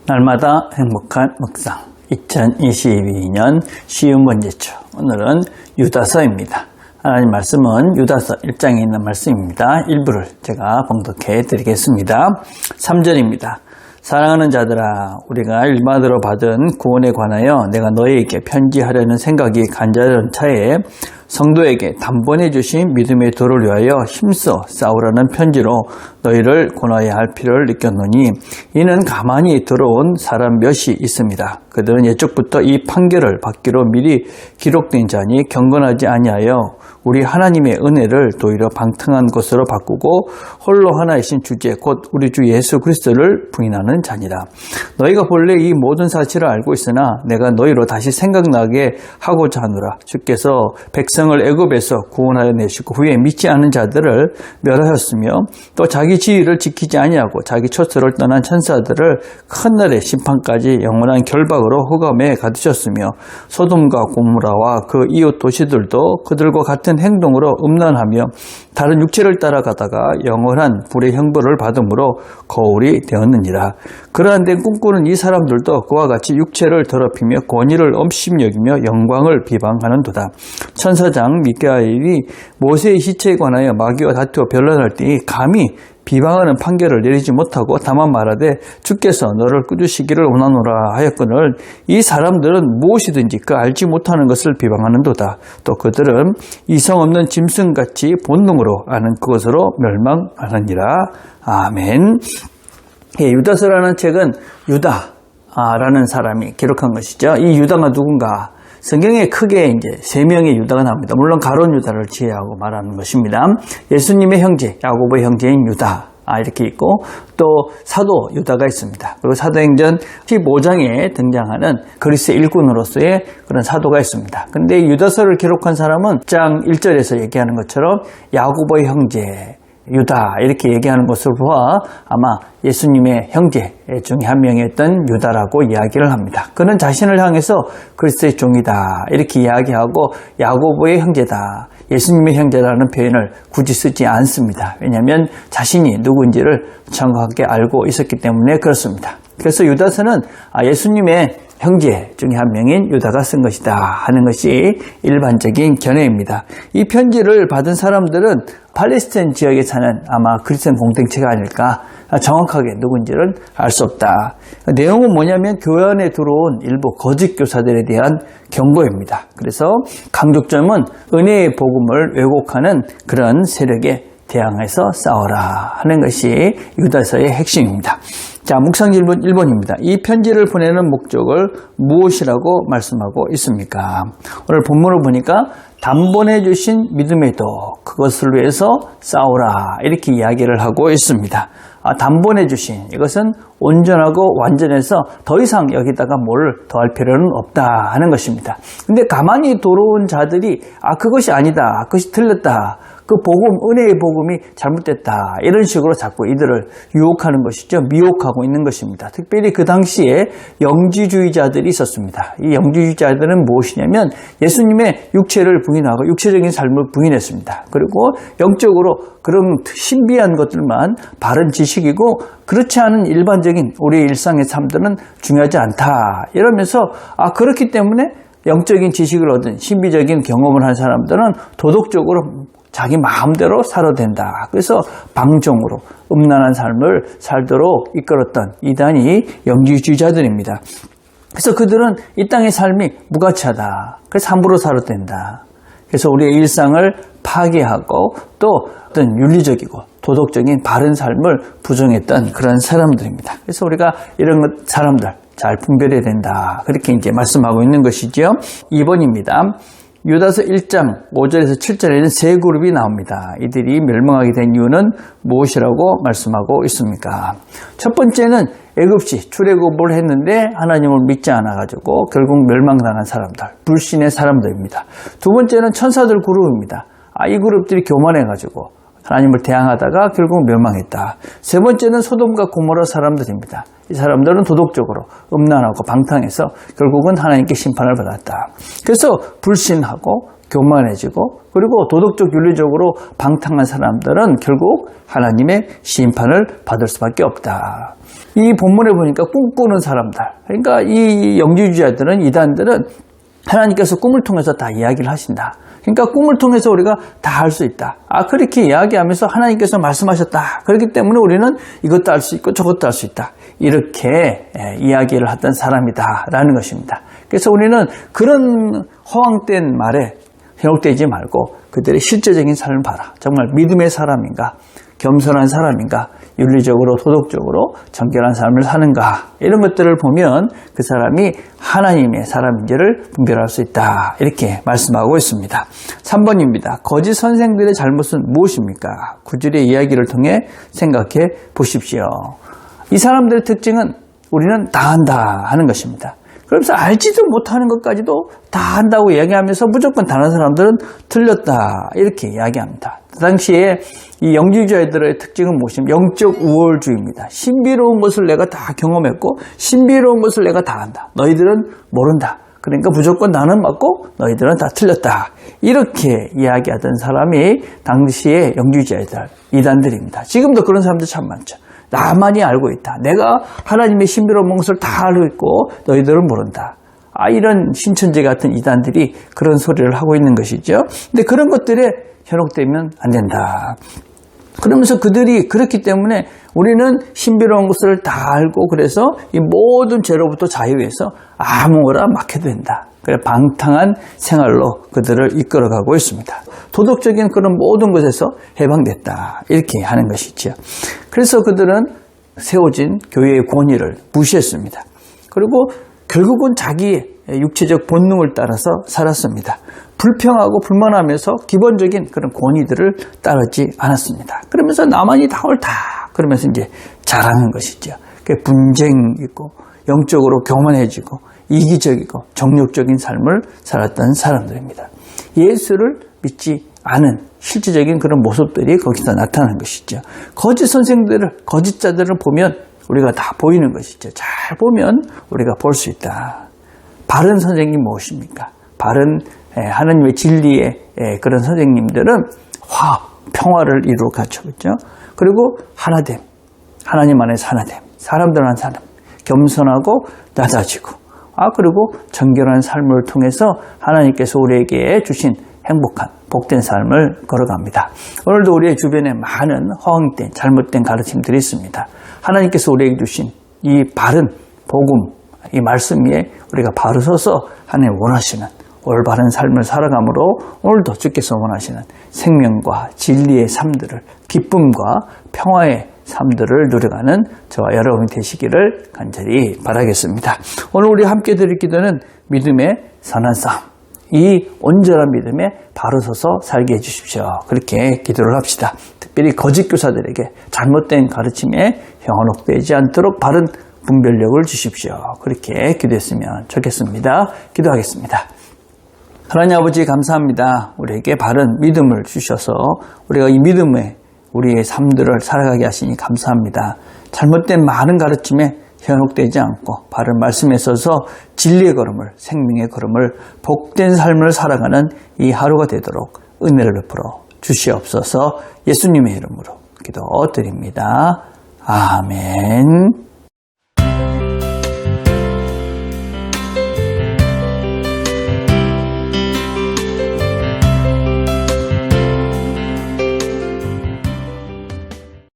날마다 행복한 묵상 2022년 쉬운 번째 주 오늘은 유다서입니다. 하나님 말씀은 유다서 1장에 있는 말씀입니다. 일부를 제가 봉독해 드리겠습니다. 3절입니다. 사랑하는 자들아, 우리가 일반으로 받은 구원에 관하여 내가 너희에게 편지하려는 생각이 간절한 차에 성도에게 단번에 주신 믿음의 도를 위하여 힘써 싸우라는 편지로 너희를 권하여야 할 필요를 느꼈노니 이는 가만히 들어온 사람 몇이 있습니다. 그들은 예적부터 이 판결을 받기로 미리 기록된 자니 경건하지 아니하여 우리 하나님의 은혜를 도리어 방탕한 것으로 바꾸고 홀로 하나이신 주제 곧 우리 주 예수 그리스도를 부인하는 자니라. 너희가 본래 이 모든 사실을 알고 있으나 내가 너희로 다시 생각나게 하고자 하노라. 주께서 백성을 애굽에서 구원하여 내시고 후에 믿지 않은 자들을 멸하였으며 또 자기 지위를 지키지 아니하고 자기 처소를 떠난 천사들을 큰 날의 심판까지 영원한 결박으로 흑암에 가두셨으며 소돔과 고모라와 그 이웃 도시들도 그들과 같은 행동으로 음란하며 다른 육체를 따라가다가 영원한 불의 형벌을 받음으로 거울이 되었느니라. 그러한 데 꿈꾸는 이 사람들도 그와 같이 육체를 더럽히며 권위를 엄심 여기며 영광을 비방하는도다. 천사장 미가엘이 모세의 시체에 관하여 마귀와 다투어 변론할 때에 감히 비방하는 판결을 내리지 못하고 다만 말하되 주께서 너를 꾸짖으시기를 원하노라 하였거늘 이 사람들은 무엇이든지 그 알지 못하는 것을 비방하는도다. 또 그들은 이성 없는 짐승같이 본능으로 아는 그것으로 멸망하느니라. 아멘. 유다서라는 책은 유다라는 사람이 기록한 것이죠. 이 유다가 누군가? 성경에 크게 이제 3명의 유다가 나옵니다. 물론 가룟 유다를 지혜하고 말하는 것입니다. 예수님의 형제, 야고보의 형제인 유다. 이렇게 있고, 또 사도 유다가 있습니다. 그리고 사도행전 15장에 등장하는 그리스 일꾼으로서의 그런 사도가 있습니다. 근데 유다서를 기록한 사람은 1장 1절에서 얘기하는 것처럼 야고보의 형제, 유다 이렇게 얘기하는 것을 보아 아마 예수님의 형제 중에 한 명이었던 유다라고 이야기를 합니다. 그는 자신을 향해서 그리스도의 종이다 이렇게 이야기하고 야고보의 형제다, 예수님의 형제라는 표현을 굳이 쓰지 않습니다. 왜냐하면 자신이 누군지를 정확하게 알고 있었기 때문에 그렇습니다. 그래서 유다서는 예수님의 형제 중에 한 명인 유다가 쓴 것이다 하는 것이 일반적인 견해입니다. 이 편지를 받은 사람들은 팔레스타인 지역에 사는 아마 그리스도인 공동체가 아닐까, 정확하게 누군지를 알 수 없다. 내용은 뭐냐면 교회 안에 들어온 일부 거짓 교사들에 대한 경고입니다. 그래서 강조점은 은혜의 복음을 왜곡하는 그런 세력에 대항해서 싸워라 하는 것이 유다서의 핵심입니다. 자, 묵상 질문 1번입니다. 이 편지를 보내는 목적을 무엇이라고 말씀하고 있습니까? 오늘 본문을 보니까 단번에 주신 믿음의 도, 그것을 위해서 싸우라 이렇게 이야기를 하고 있습니다. 단번에 주신, 이것은 온전하고 완전해서 더 이상 여기다가 뭘 더할 필요는 없다 하는 것입니다. 근데 가만히 돌아온 자들이 그것이 아니다, 그것이 틀렸다, 그 복음, 은혜의 복음이 잘못됐다 이런 식으로 자꾸 이들을 유혹하는 것이죠. 미혹하고 있는 것입니다. 특별히 그 당시에 영지주의자들이 있었습니다. 이 영지주의자들은 무엇이냐면 예수님의 육체를 부인하고 육체적인 삶을 부인했습니다. 그리고 영적으로 그런 신비한 것들만 바른 지식이고 그렇지 않은 일반적인 우리의 일상의 삶들은 중요하지 않다 이러면서 그렇기 때문에 영적인 지식을 얻은 신비적인 경험을 한 사람들은 도덕적으로 자기 마음대로 살아도 된다. 그래서 방종으로 음란한 삶을 살도록 이끌었던 이단이 영지주의자들입니다. 그래서 그들은 이 땅의 삶이 무가치하다. 그래서 함부로 살아도 된다. 그래서 우리의 일상을 파괴하고 또 어떤 윤리적이고 도덕적인 바른 삶을 부정했던 그런 사람들입니다. 그래서 우리가 이런 사람들 잘 분별해야 된다. 그렇게 이제 말씀하고 있는 것이죠. 2번입니다. 유다서 1장 5절에서 7절에는 세 그룹이 나옵니다. 이들이 멸망하게 된 이유는 무엇이라고 말씀하고 있습니까? 첫 번째는 애굽시 출애굽을 했는데 하나님을 믿지 않아가지고 결국 멸망당한 사람들, 불신의 사람들입니다. 두 번째는 천사들 그룹입니다. 이 그룹들이 교만해가지고 하나님을 대항하다가 결국 멸망했다. 세 번째는 소돔과 고모라 사람들입니다. 이 사람들은 도덕적으로 음란하고 방탕해서 결국은 하나님께 심판을 받았다. 그래서 불신하고 교만해지고 그리고 도덕적 윤리적으로 방탕한 사람들은 결국 하나님의 심판을 받을 수밖에 없다. 이 본문에 보니까 꿈꾸는 사람들, 그러니까 이 영지주의자들은, 이단들은 하나님께서 꿈을 통해서 다 이야기를 하신다. 그러니까 꿈을 통해서 우리가 다 할 수 있다. 그렇게 이야기하면서 하나님께서 말씀하셨다. 그렇기 때문에 우리는 이것도 할 수 있고 저것도 할 수 있다. 이렇게 이야기를 하던 사람이다라는 것입니다. 그래서 우리는 그런 허황된 말에 현혹되지 말고 그들의 실제적인 삶을 봐라. 정말 믿음의 사람인가? 겸손한 사람인가? 윤리적으로 도덕적으로 정결한 삶을 사는가? 이런 것들을 보면 그 사람이 하나님의 사람인지를 분별할 수 있다. 이렇게 말씀하고 있습니다. 3번입니다. 거짓 선생들의 잘못은 무엇입니까? 구절의 이야기를 통해 생각해 보십시오. 이 사람들의 특징은 우리는 다 한다 하는 것입니다. 그러면서 알지도 못하는 것까지도 다 한다고 이야기하면서 무조건 다른 사람들은 틀렸다 이렇게 이야기합니다. 그 당시에 이 영지주의자들의 특징은 무엇이냐면 영적 우월주의입니다. 신비로운 것을 내가 다 경험했고 신비로운 것을 내가 다 안다. 너희들은 모른다. 그러니까 무조건 나는 맞고 너희들은 다 틀렸다. 이렇게 이야기하던 사람이 당시의 영지주의자들, 이단들입니다. 지금도 그런 사람들 참 많죠. 나만이 알고 있다. 내가 하나님의 신비로운 것을 다 알고 있고 너희들은 모른다. 이런 신천지 같은 이단들이 그런 소리를 하고 있는 것이죠. 근데 그런 것들에 현혹되면 안 된다. 그러면서 그들이 그렇기 때문에 우리는 신비로운 것을 다 알고 그래서 이 모든 죄로부터 자유해서 아무거나 막 해도 된다. 그래 방탕한 생활로 그들을 이끌어가고 있습니다. 도덕적인 그런 모든 것에서 해방됐다. 이렇게 하는 것이죠. 그래서 그들은 세워진 교회의 권위를 무시했습니다. 그리고 결국은 자기의 육체적 본능을 따라서 살았습니다. 불평하고 불만하면서 기본적인 그런 권위들을 따르지 않았습니다. 그러면서 나만이 다 옳다. 그러면서 이제 자랑한 것이죠. 분쟁이고 영적으로 교만해지고 이기적이고 정욕적인 삶을 살았던 사람들입니다. 예수를 믿지 않은 실질적인 그런 모습들이 거기서 나타나는 것이죠. 거짓 선생들을, 거짓자들을 보면 우리가 다 보이는 것이죠. 잘 보면 우리가 볼 수 있다. 바른 선생님이 무엇입니까? 바른 하나님의 진리의 그런 선생님들은 평화를 이루어 갖추었죠. 그리고 하나됨, 하나님 안에서 하나됨, 사람들 안에서 하나됨, 겸손하고 낮아지고 그리고 정결한 삶을 통해서 하나님께서 우리에게 주신 행복한 복된 삶을 걸어갑니다. 오늘도 우리의 주변에 많은 허황된 잘못된 가르침들이 있습니다. 하나님께서 우리에게 주신 이 바른 복음, 이 말씀 위에 우리가 바로 서서 하나님 원하시는 올바른 삶을 살아감으로 오늘도 주께서 원하시는 생명과 진리의 삶들을, 기쁨과 평화의 삶들을 누려가는 저와 여러분이 되시기를 간절히 바라겠습니다. 오늘 우리 함께 드릴 기도는 믿음의 선한 싸움, 이 온전한 믿음에 바로 서서 살게 해주십시오. 그렇게 기도를 합시다. 특별히 거짓 교사들에게 잘못된 가르침에 현혹되지 않도록 바른 분별력을 주십시오. 그렇게 기도했으면 좋겠습니다. 기도하겠습니다. 하나님 아버지 감사합니다. 우리에게 바른 믿음을 주셔서 우리가 이 믿음에 우리의 삶들을 살아가게 하시니 감사합니다. 잘못된 많은 가르침에 현혹되지 않고 바른 말씀에 서서 진리의 걸음을, 생명의 걸음을, 복된 삶을 살아가는 이 하루가 되도록 은혜를 베풀어 주시옵소서. 예수님의 이름으로 기도드립니다. 아멘.